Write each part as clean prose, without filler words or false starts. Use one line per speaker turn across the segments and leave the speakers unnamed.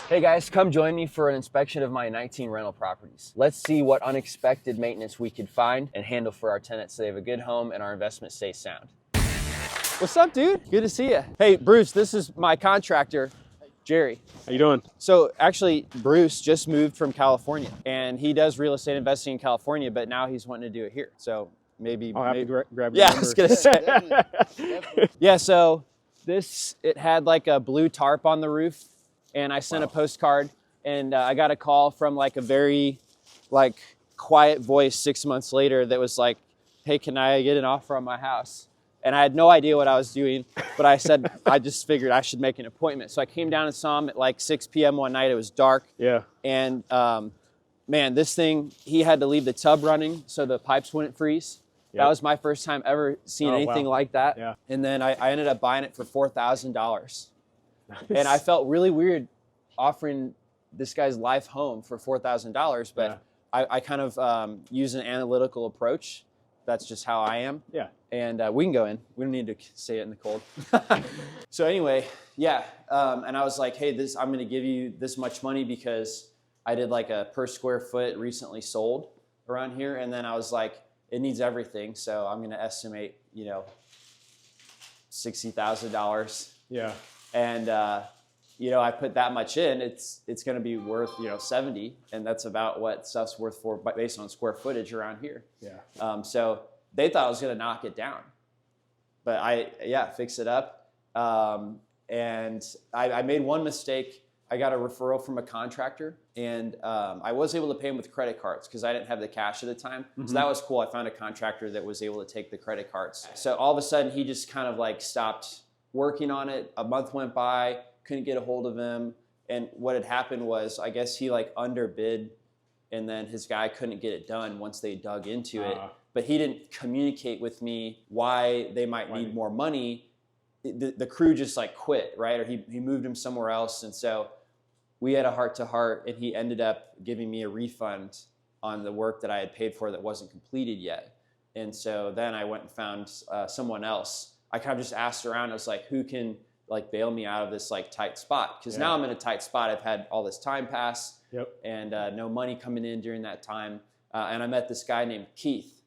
Hey guys, come join me for an inspection of my 19 rental properties. Let's see what unexpected maintenance we could find and handle for our tenants so they have a good home and our investment stays sound. What's up, dude? Good to see you. Hey, Bruce, this is my contractor, Jerry.
How you doing?
So actually, Bruce just moved from California, and he does real estate investing in California, but now he's wanting to do it here. So maybe
I'll have to grab your
yeah,
number.
I was gonna say. Yeah, so it had like a blue tarp on the roof, and I sent a postcard, and I got a call from like a very quiet voice 6 months later that was like, hey, can I get an offer on my house? And I had no idea what I was doing, but I said, I just figured I should make an appointment. So I came down and saw him at like 6 p.m. one night. It was dark.
Yeah.
And man, this thing, he had to leave the tub running so the pipes wouldn't freeze.
Yep.
That was my first time ever seeing anything like that.
Yeah.
And then I ended up buying it for $4,000.
Nice.
And I felt really weird offering this guy's life home for $4,000, but I kind of use an analytical approach. That's just how I am.
Yeah.
And we can go in. We don't need to stay in the cold. So anyway, yeah. And I was like, hey, I'm going to give you this much money because I did like a per square foot recently sold around here. And then I was like, it needs everything. So I'm going to estimate, $60,000.
Yeah.
And, I put that much in, it's going to be worth, 70. And that's about what stuff's worth for based on square footage around here.
Yeah.
So they thought I was going to knock it down, but I fixed it up. And I made one mistake. I got a referral from a contractor, and I was able to pay him with credit cards because I didn't have the cash at the time. Mm-hmm. So that was cool. I found a contractor that was able to take the credit cards. So all of a sudden he just kind of like stopped working on it. A month went by, couldn't get a hold of him. And what had happened was, I guess he like underbid, and then his guy couldn't get it done once they dug into it. But he didn't communicate with me why they might need more money. The crew just like quit, right? Or he moved him somewhere else. And so we had a heart-to-heart, and he ended up giving me a refund on the work that I had paid for that wasn't completed yet. And so then I went and found someone else. I kind of just asked around. I was like, who can like bail me out of this like tight spot? Because now I'm in a tight spot. I've had all this time pass and no money coming in during that time. And I met this guy named Keith.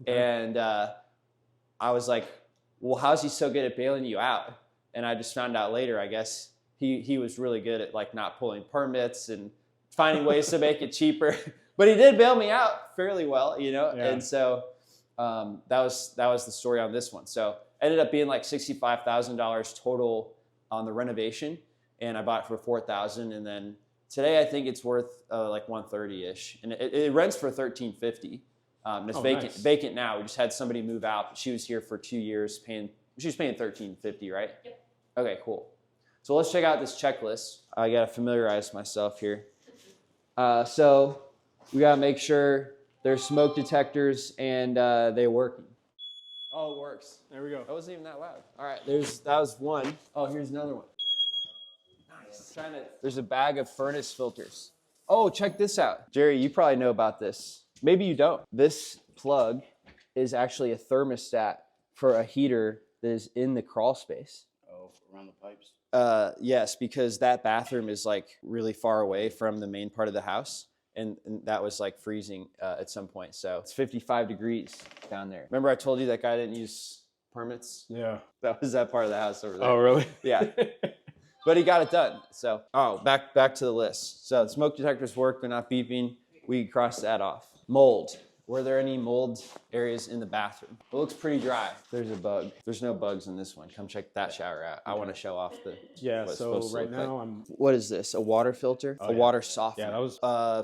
Okay. And I was like, well, how's he so good at bailing you out? And I just found out later, I guess he was really good at like not pulling permits and finding ways to make it cheaper. But he did bail me out fairly well, Yeah. And so that was the story on this one. So ended up being like $65,000 total on the renovation, and I bought it for $4,000. And then today I think it's worth like $130-ish, and it rents for $1,350. It's vacant now. We just had somebody move out. She was here for 2 years, she was paying $1,350, right? Yep. Okay, cool. So let's check out this checklist. I gotta familiarize myself here. So we gotta make sure there's smoke detectors and they're working. Oh, it works.
There we go.
That wasn't even that loud. All right, that was one. Oh, here's another one. Nice. There's a bag of furnace filters. Oh, check this out. Jerry, you probably know about this. Maybe you don't. This plug is actually a thermostat for a heater that is in the crawl space.
Oh, around the pipes?
Yes, because that bathroom is like really far away from the main part of the house. And that was like freezing at some point. So it's 55 degrees down there. Remember I told you that guy didn't use permits?
Yeah.
That was that part of the house over there.
Oh, really?
Yeah. But he got it done. So, back to the list. So the smoke detectors work. They're not beeping. We cross that off. Mold. Were there any mold areas in the bathroom? It looks pretty dry. There's a bug. There's no bugs in this one. Come check that shower out. I want to show off the.
Yeah. So right now
What is this? A water filter? A water softener.
Yeah, that was.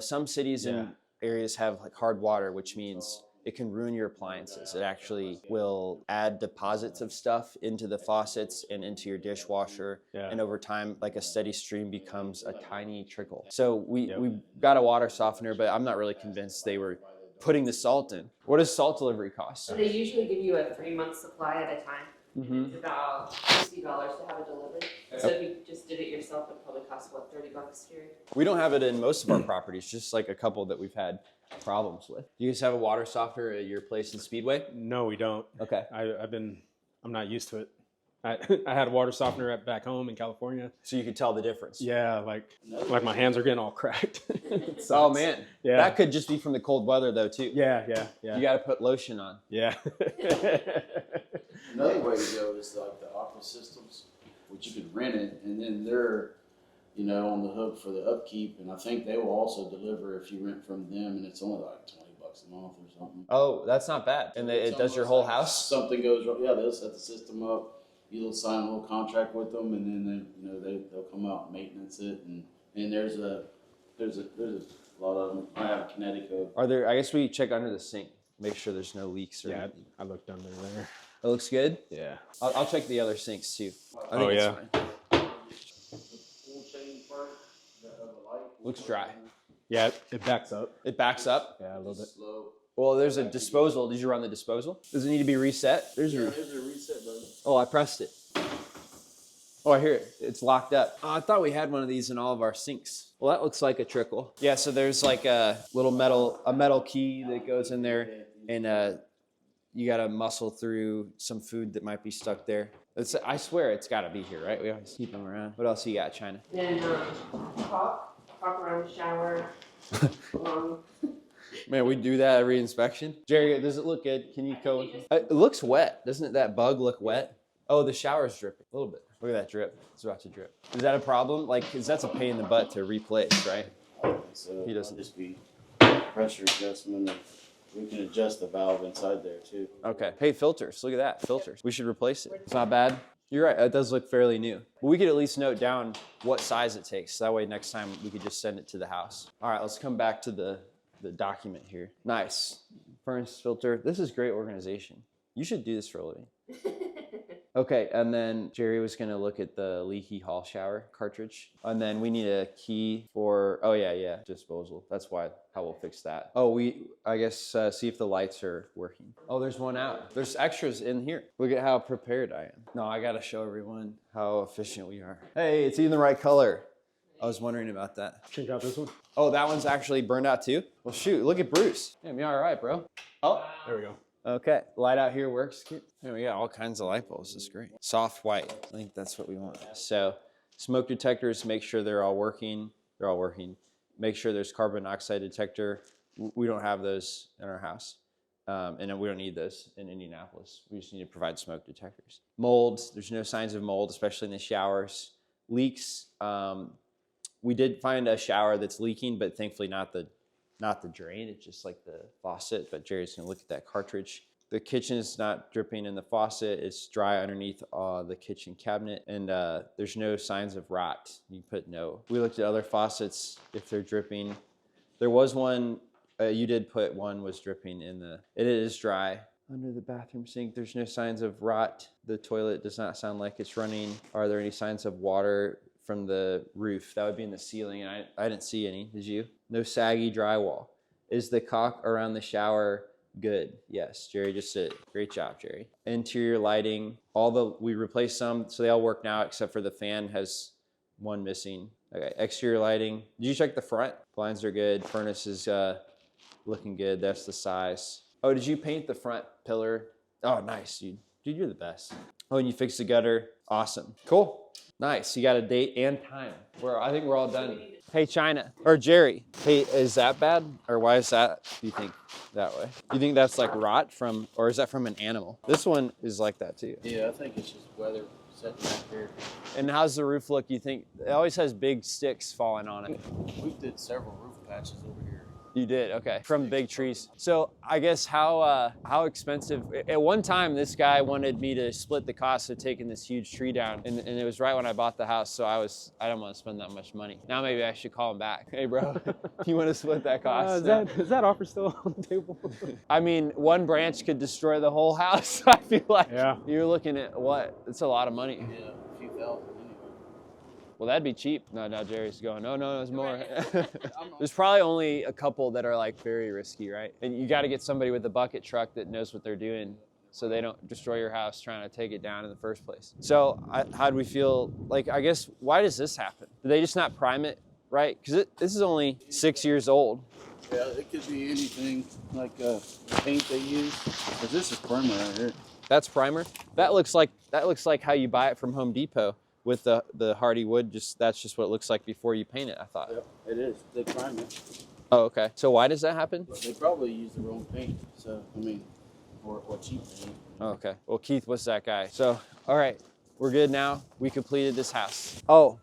Some cities and areas have like hard water, which means it can ruin your appliances. It actually will add deposits of stuff into the faucets and into your dishwasher. Yeah. And over time, like a steady stream becomes a tiny trickle. So we got a water softener, but I'm not really convinced they were putting the salt in. What does salt delivery cost?
So they usually give you a 3-month supply at a time. Mm-hmm. It's about $60 to have it delivered. So if you just did it yourself, it probably costs what, $30 here?
We don't have it in most of our properties, just like a couple that we've had problems with. Do you guys have a water softener at your place in Speedway?
No, we don't.
Okay.
I'm not used to it. I had a water softener back home in California.
So you could tell the difference.
Yeah, like my hands are getting all cracked.
Oh man,
yeah.
That could just be from the cold weather though too.
Yeah.
You got to put lotion on.
Yeah.
Another way to go is like the Aqua Systems, which you could rent it, and then they're, on the hook for the upkeep, and I think they will also deliver if you rent from them, and it's only like $20 a month or something.
Oh, that's not bad. And it does your whole house?
Something goes wrong, yeah, they'll set the system up. You'll sign a little contract with them, and then they'll come out and maintenance it, and there's a lot of them. I have Connecticut.
Are there? I guess we check under the sink, make sure there's no leaks or.
Yeah, I looked under there.
It looks good.
Yeah.
I'll check the other sinks too. I think
Oh,
it's
yeah.
fine.
The full chain part of the light
Looks dry.
Yeah, it backs up.
It backs up.
Yeah, a little bit.
slow.
Well, there's a disposal. Did you run the disposal? Does it need to be reset?
There's a reset button.
Oh, I pressed it. Oh, I hear it. It's locked up. Oh, I thought we had one of these in all of our sinks. Well, that looks like a trickle. Yeah, so there's like a little metal key that goes in there, and you got to muscle through some food that might be stuck there. I swear it's got to be here, right? We always keep them around. What else you got, China?
Then caulk around the shower.
Man, we do that every inspection. Jerry, does it look good? Can you go? It looks wet. Doesn't that bug look wet? Oh, the shower's dripping a little bit. Look at that drip. It's about to drip. Is that a problem? Like, cause that's a pain in the butt to replace, right?
So
He doesn't.
it'll just be pressure adjustment. And we can adjust the valve inside there too.
Okay. Hey, filters. Look at that. Filters. We should replace it. It's not bad. You're right. It does look fairly new. But we could at least note down what size it takes. That way next time we could just send it to the house. All right, let's come back to the document here. Nice. Furnace filter. This is great organization. You should do this for a living. Okay, and then Jerry was gonna look at the leaky hall shower cartridge. And then we need a key for, oh yeah, disposal. That's how we'll fix that. Oh, I guess, see if the lights are working. Oh, there's one out. There's extras in here. Look at how prepared I am. No, I gotta show everyone how efficient we are. Hey, it's even the right color. I was wondering about that.
Check out this one.
Oh, that one's actually burned out too? Well, shoot, look at Bruce. Damn, you all right, bro? Oh,
There we go.
okay. Light out here works. Hey, we got all kinds of light bulbs. This is great. Soft white. I think that's what we want. So smoke detectors, make sure they're all working. They're all working. Make sure there's carbon monoxide detector. We don't have those in our house. And we don't need those in Indianapolis. We just need to provide smoke detectors. Molds, there's no signs of mold, especially in the showers. Leaks, we did find a shower that's leaking, but thankfully not the drain. It's just like the faucet, but Jerry's gonna look at that cartridge. The kitchen is not dripping in the faucet. It's dry underneath the kitchen cabinet, and there's no signs of rot. You put no. We looked at other faucets if they're dripping. There was one, you did put one was dripping it is dry. Under the bathroom sink, there's no signs of rot. The toilet does not sound like it's running. Are there any signs of water from the roof? That would be in the ceiling, and I didn't see any. Did you? No saggy drywall. Is the caulk around the shower good? Yes, Jerry just did it. Great job, Jerry. Interior lighting, we replaced some, so they all work now except for the fan has one missing. Okay, exterior lighting. Did you check the front? Blinds are good. Furnace is looking good. That's the size. Oh, did you paint the front pillar? Oh, nice, dude. Dude, you're the best. Oh, and you fixed the gutter. Awesome. Cool. Nice. You got a date and time. I think we're all done. Hey, China. Or Jerry. Hey, is that bad? Or why is that, do you think, that way? You think that's like rot or is that from an animal? This one is like that too.
Yeah, I think it's just weather setting back here.
And how's the roof look? You think it always has big sticks falling on it?
We did several roof patches over here.
You did, okay. From big trees. So I guess how expensive, at one time this guy wanted me to split the cost of taking this huge tree down, and it was right when I bought the house, so I didn't want to spend that much money. Now maybe I should call him back. Hey bro, you want to split that cost?
Is that offer still on the table?
I mean, one branch could destroy the whole house. I feel like you're looking at what? It's a lot of money.
Yeah, a few thousand anyway.
Well, that'd be cheap. No, now Jerry's going, no, there's more. There's probably only a couple that are like very risky, right? And you got to get somebody with a bucket truck that knows what they're doing so they don't destroy your house trying to take it down in the first place. So how do we feel? Like, I guess, why does this happen? Did they just not prime it right? Because this is only 6 years old.
Yeah, it could be anything like paint they use. Because this is primer right here.
That's primer. That looks like how you buy it from Home Depot with the hardy wood. That's just what it looks like before you paint it, I thought.
Yep, it is. They prime it.
Oh, okay. So why does that happen?
They probably use the wrong paint. So I mean, or cheap paint.
Oh, okay. Well, Keith was that guy. So, all right, we're good now. We completed this house. Oh,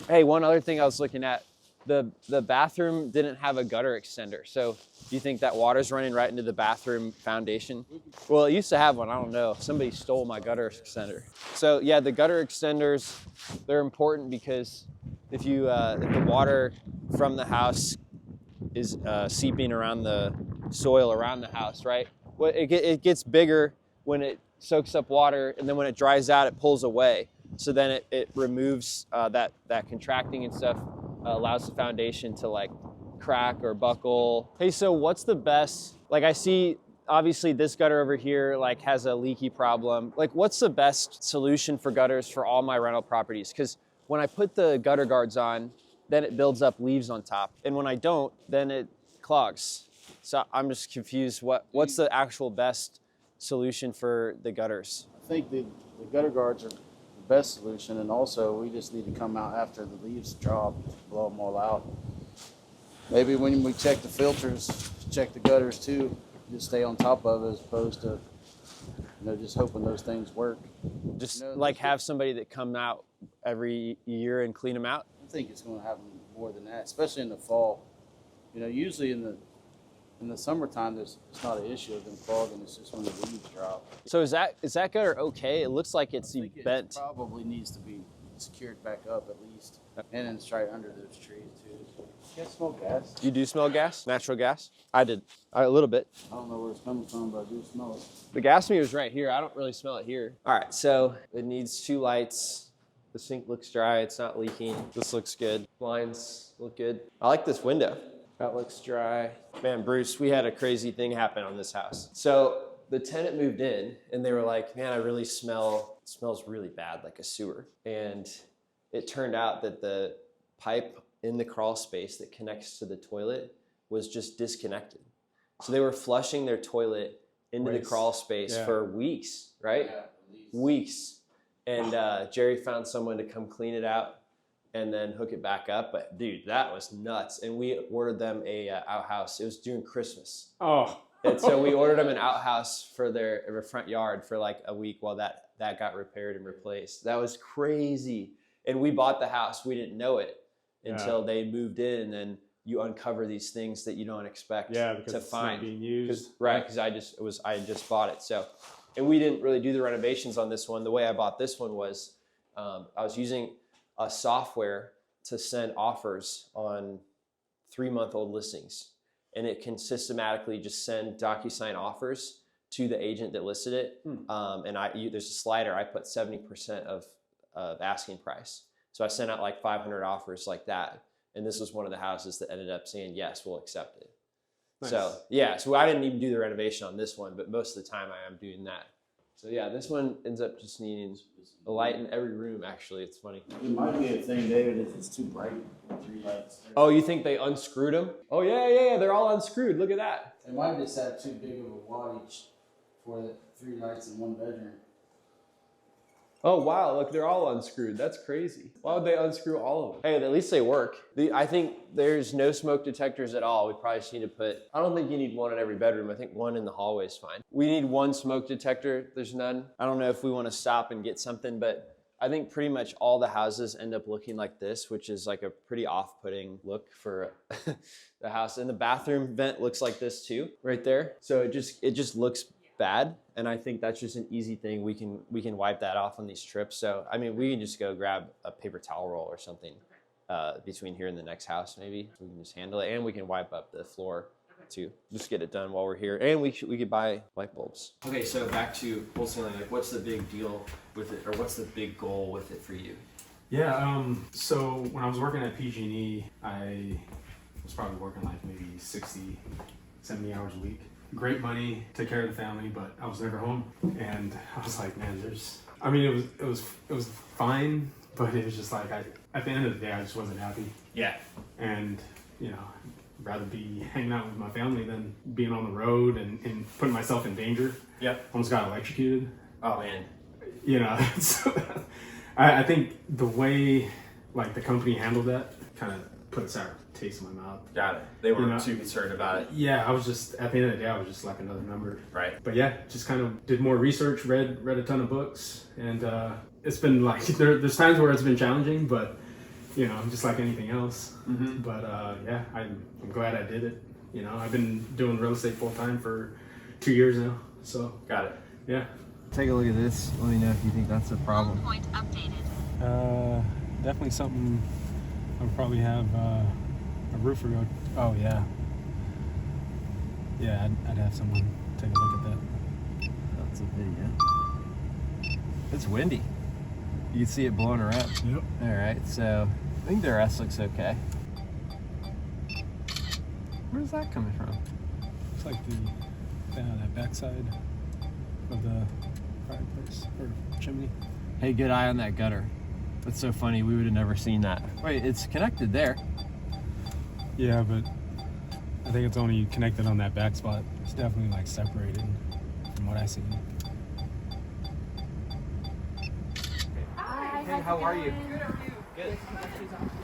hey, one other thing I was looking at. The bathroom didn't have a gutter extender. So do you think that water's running right into the bathroom foundation? Well, it used to have one. I don't know. Somebody stole my gutter extender. So yeah, the gutter extenders, they're important because if the water from the house is seeping around the soil around the house, right? Well, it gets bigger when it soaks up water, and then when it dries out, it pulls away. So then it removes that contracting and stuff, allows the foundation to like crack or buckle. Hey, so what's the best, like I see obviously this gutter over here like has a leaky problem. Like what's the best solution for gutters for all my rental properties? Because when I put the gutter guards on, then it builds up leaves on top. And when I don't, then it clogs. So I'm just confused. What's the actual best solution for the gutters?
I think the gutter guards are the best solution, and also we just need to come out after the leaves drop, blow them all out. Maybe when we check the filters, check the gutters too. Just stay on top of it as opposed to, just hoping those things work.
Just like have somebody that come out every year and clean them out?
I think it's going to happen more than that, especially in the fall. Usually in the summertime, it's not an issue of them clogging. It's just when the leaves drop.
So is that gutter okay? It looks like it's bent.
It probably needs to be secured back up at least, and then it's right under those trees too. You guys smell gas?
You do smell gas? Natural gas? I did. A little bit.
I don't know where it's coming from, but I do smell it.
The gas meter's right here. I don't really smell it here. All right, so it needs 2 lights. The sink looks dry. It's not leaking. This looks good. Blinds look good. I like this window. That looks dry. Man, Bruce, we had a crazy thing happen on this house. So the tenant moved in and they were like, man, it smells really bad, like a sewer. And it turned out that the pipe in the crawl space that connects to the toilet was just disconnected. So they were flushing their toilet into the crawl space for weeks, right?
Yeah, at least.
Weeks. And Jerry found someone to come clean it out and then hook it back up. But dude, that was nuts. And we ordered them a outhouse. It was during Christmas.
Oh.
And so we ordered them an outhouse for their front yard for like a week while that got repaired and replaced. That was crazy. And we bought the house. We didn't know it until they moved in, and then you uncover these things that you don't expect
because
to
it's
find.
not being used.
Right, because I had just bought it. So, and we didn't really do the renovations on this one. The way I bought this one was I was using a software to send offers on 3-month-old listings. And it can systematically just send DocuSign offers to the agent that listed it. And there's a slider. I put 70% of asking price. So I sent out like 500 offers like that. And this was one of the houses that ended up saying, yes, we'll accept it. Nice. So yeah, so I didn't even do the renovation on this one, but most of the time I am doing that. So yeah, this one ends up just needing a light in every room, actually. It's funny.
It might be a thing, David, if it's too bright, 3 lights.
Oh, you think they unscrewed them? Oh yeah, they're all unscrewed. Look at that.
They might just have too big of a wattage for the 3 lights in one bedroom.
Oh wow, look, they're all unscrewed. That's crazy. Why would they unscrew all of them? Hey, at least they work. I think there's no smoke detectors at all. We probably just need to I don't think you need one in every bedroom. I think one in the hallway is fine. We need 1 smoke detector. There's none. I don't know if we want to stop and get something, but I think pretty much all the houses end up looking like this, which is like a pretty off-putting look for the house. And the bathroom vent looks like this too, right there. So it just looks bad, and I think that's just an easy thing. We can wipe that off on these trips. So I mean, we can just go grab a paper towel roll or something between here and the next house. Maybe we can just handle it, and we can wipe up the floor too. Just get it done while we're here, and we could buy light bulbs. Okay, so back to wholesaling. Like, what's the big deal with it, or what's the big goal with it for you?
Yeah. So when I was working at PG&E, I was probably working like maybe 60, 70 hours a week. Great money, took care of the family, but I was never home. And I was like, man, it was fine, but it was just like, at the end of the day, I just wasn't happy.
Yeah.
And, rather be hanging out with my family than being on the road and putting myself in danger.
Yep.
Almost got electrocuted.
Oh man.
You know, so I think the way like the company handled that kind of put a sour taste in my mouth.
Got it. They weren't
You know?
too concerned about it.
Yeah, I was just at the end of the day, I was just like another number.
Right.
But yeah, just kind of did more research, read a ton of books, and it's been like there's times where it's been challenging, but you know, just like anything else.
Mm-hmm.
But yeah, I'm glad I did it. You know, I've been doing real estate full time for 2 years now, so
Got it.
yeah.
Take a look at this. Let me know if you think that's a problem.
Point updated.
Definitely something I'll probably have a roofer go. Oh yeah. Yeah, I'd have someone take a look at that.
That's a video. It's windy. You can see it blowing around.
Yep.
All right, so I think the rest looks okay. Where's that coming from?
Looks like that backside of the fireplace or chimney.
Hey, good eye on that gutter. That's so funny. We would have never seen that. Wait, it's connected there.
Yeah, but I think it's only connected on that back spot. It's definitely like separated from what I see.
Hey, how are you? Good.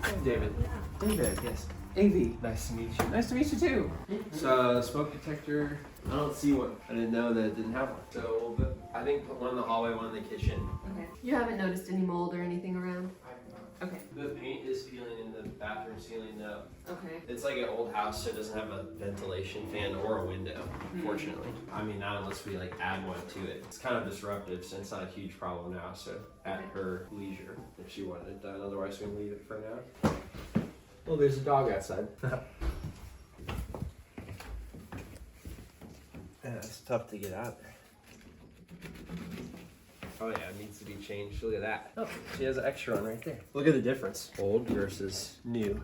I'm David. David, yes. AV. Nice to meet you. Nice to meet you too. So, smoke detector. I don't see one. I didn't know that it didn't have one. So, but I think put one in the hallway, one in the kitchen.
Okay. You haven't noticed any mold or anything around? Okay.
The paint is peeling in the bathroom ceiling though.
Okay.
It's like an old house, so it doesn't have a ventilation fan or a window, unfortunately. I mean, not unless we like add one to it. It's kind of disruptive, so it's not a huge problem now. So at her leisure, if she wanted it done. Otherwise, we can leave it for now. Well, there's a dog outside. Yeah, it's tough to get out there. Oh yeah, it needs to be changed. Look at that. Oh, she has an extra on right there. Look at the difference. Old versus new.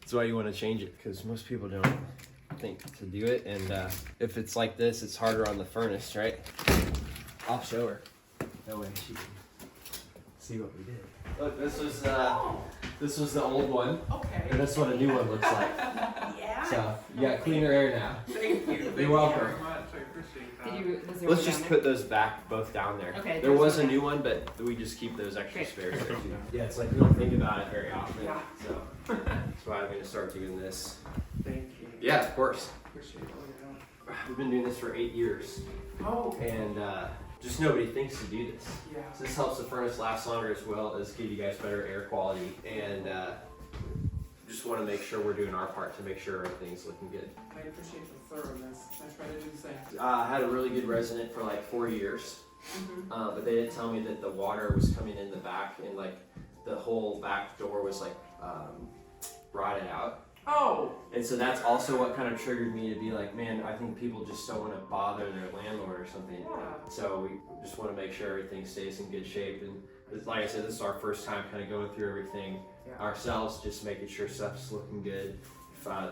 That's why you want to change it, because most people don't think to do it. And if it's like this, it's harder on the furnace, right? I'll show her. That way she can see what we did. Look, this was the old one.
Okay.
And that's what a new one looks like.
Yeah.
So you got cleaner air now.
Thank you.
You're welcome.
Very much. I appreciate that.
Did you, was there
Let's
one
just
down
put those back both down there.
Okay,
There
there's
was a
one.
new one, but we just keep those extra
Great.
spares there too. Yeah, it's like we don't think about it very often.
Yeah.
So that's why I'm gonna start doing this.
Thank you.
Yeah, of course.
Appreciate all your help.
We've been doing this for 8 years,
Oh,
and just nobody thinks to do this.
yeah.
So this helps the furnace last longer as well as give you guys better air quality, and just want to make sure we're doing our part to make sure everything's looking good.
I appreciate the thoroughness. I try to do the same.
I had a really good resident for like 4 years, but they didn't tell me that the water was coming in the back and like the whole back door was like rotted out.
Oh,
And so that's also what kind of triggered me to be like, man, I think people just don't want to bother their landlord or something.
Yeah.
So we just want to make sure everything stays in good shape. And like I said, this is our first time kind of going through everything
Yeah.
ourselves, just making sure stuff's looking good.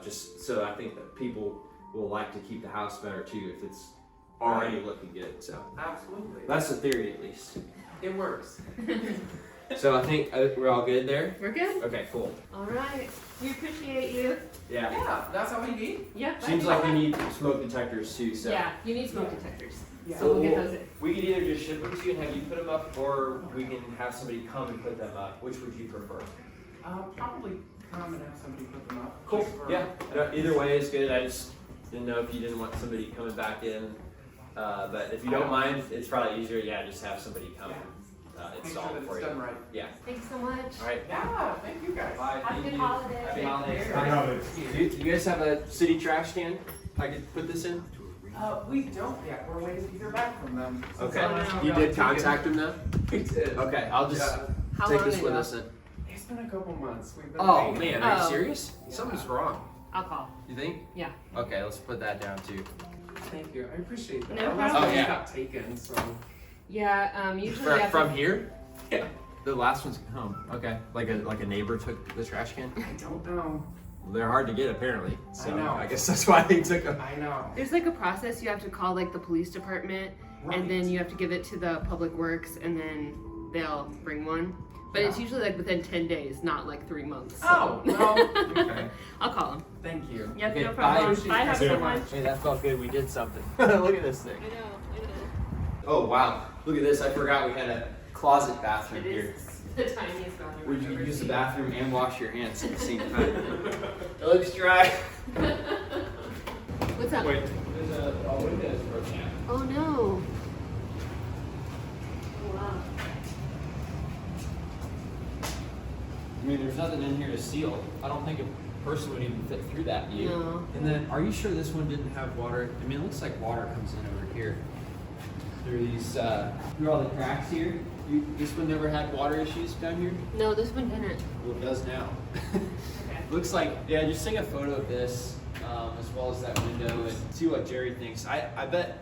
Just so I think that people will like to keep the house better too if it's already looking good. So
absolutely.
that's the theory at least.
It works.
So I think we're all good there.
We're good?
Okay, cool.
All right. We appreciate you.
Yeah.
Yeah, that's all we need.
Yep.
Seems like we need smoke detectors too. So.
Yeah, you need smoke detectors.
Yeah.
So we'll get those in.
We could either just ship them to you and have you put them up, or we can have somebody come and put them up. Which would you prefer?
Probably come and have somebody put them up.
Cool.
just for-
Yeah. Either way is good. I just didn't know if you didn't want somebody coming back in. But if you don't mind, it's probably easier. Yeah, just have somebody come
Yeah.
and
Make
install
sure
it
that
for
it's
you.
done right.
Yeah.
Thanks so much.
All right.
Yeah, thank you guys.
Bye.
Have a
Thank
good
you.
holiday.
Happy
Thank
holidays.
you.
Do you guys have a city trash can? I could put this in.
We don't yet. We're waiting to hear back from them. Since
Okay.
I now
You
got
did
to
contact them though?
We did.
Okay. I'll just
Yeah.
How
take
long
this with
ago?
us then.
It's been a couple months. We've been
Oh
waiting.
man, are you
Oh.
serious? Something's wrong.
I'll call.
You think?
Yeah.
Okay, let's put that down too.
Thank you. I appreciate that.
No
Our last
problem.
one
Oh, yeah.
got taken, so.
Yeah, usually we have
From
to-
here?
Yeah.
The last one's home. Okay. Like a neighbor took the trash can?
I don't know.
They're hard to get apparently. So
I know.
I guess that's why they took them.
I know.
There's like a process. You have to call like the police department,
Right.
and then you have to give it to the public works, and then they'll bring one. But it's usually like within 10 days, not like 3 months.
Oh, well, okay.
I'll call him.
Thank you.
Yep,
Okay,
no problem.
bye.
Bye, have a good one.
Hey, that felt good. We did something. Look at this thing.
I know.
Oh wow! Look at this. I forgot we had a closet bathroom
It
here.
is the tiniest bathroom.
Where
I've
you
ever
can use the
seen.
bathroom and wash your hands at the same time. It looks dry.
What's up?
Wait, there's a window that's broken out.
Oh no. Oh, wow.
I mean, there's nothing in here to seal. I don't think a person would even fit through that. Do you?
No.
And then, are you sure this one didn't have water? I mean, it looks like water comes in over here.
Through these, through all the cracks here. This one never had water issues down here?
No, this one didn't.
Well, it does now.
Okay.
Looks like, yeah, just take a photo of this, as well as that window, and see what Jerry thinks. I bet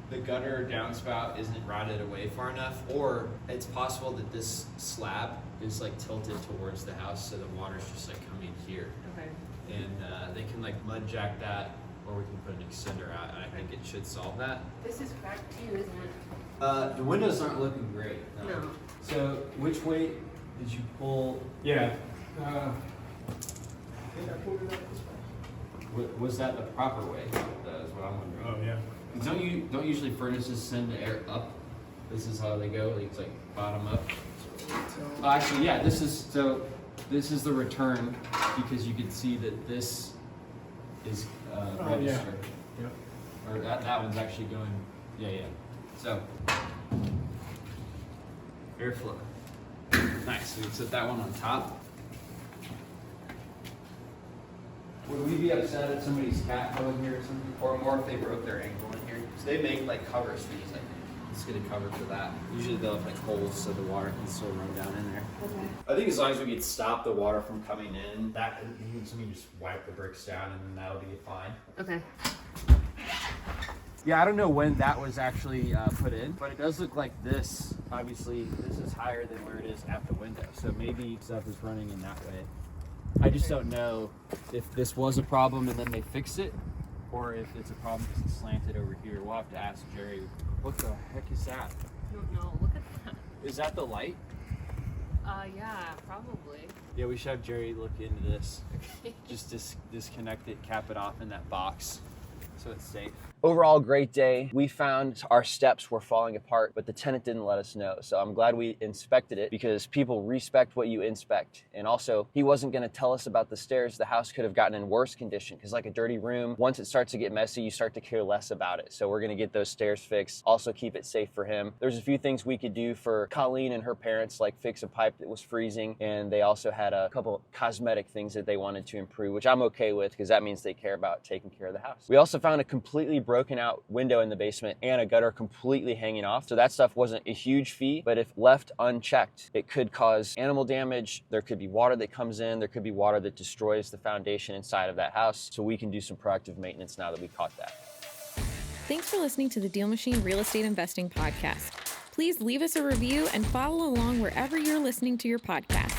the gutter downspout isn't rotted away far enough, or it's possible that this slab is like tilted towards the house, so the water's just like coming here.
Okay.
And they can like mud jack that, or we can put an extender out, and I think it should solve that.
This is cracked too, isn't it?
The windows aren't looking great.
No.
So which way did you pull?
Yeah.
Was that the proper way? That is what I'm wondering.
Oh yeah.
'Cause don't usually furnaces send the air up? This is how they go. It's like bottom up. Actually, yeah. This is the return, because you can see that this is registered.
Yep.
Or that one's actually going. Yeah. So airflow. Nice. So we can set that one on top. Would we be upset if somebody's cat fell in here or something? Or more if they broke their ankle in here? So they make like covers for these, like, let's get a cover for that. Usually they'll have like holes so the water can still run down in there.
Okay.
I think as long as we could stop the water from coming in, that you can just wipe the bricks down and then that'll be fine.
Okay.
Yeah, I don't know when that was actually put in, but it does look like this. Obviously, this is higher than where it is at the window, so maybe stuff is running in that way. I just don't know if this was a problem and then they fixed it, or if it's a problem because it's slanted over here. We'll have to ask Jerry. What the heck is that?
I don't know. Look at that.
Is that the light?
Yeah, probably.
Yeah, we should have Jerry look into this.
Okay.
Just disconnect it, cap it off in that box so it's safe.
Overall, great day. We found our steps were falling apart, but the tenant didn't let us know. So I'm glad we inspected it, because people respect what you inspect. And also, he wasn't gonna tell us about the stairs. The house could have gotten in worse condition, because like a dirty room, once it starts to get messy, you start to care less about it. So we're gonna get those stairs fixed, also keep it safe for him. There's a few things we could do for Colleen and her parents, like fix a pipe that was freezing. And they also had a couple cosmetic things that they wanted to improve, which I'm okay with, because that means they care about taking care of the house. We also found a completely broken out window in the basement and a gutter completely hanging off. So that stuff wasn't a huge fee, but if left unchecked, it could cause animal damage. There could be water that comes in. There could be water that destroys the foundation inside of that house. So we can do some proactive maintenance now that we caught that.
Thanks for listening to the DealMachine Real Estate Investing Podcast. Please leave us a review and follow along wherever you're listening to your podcast.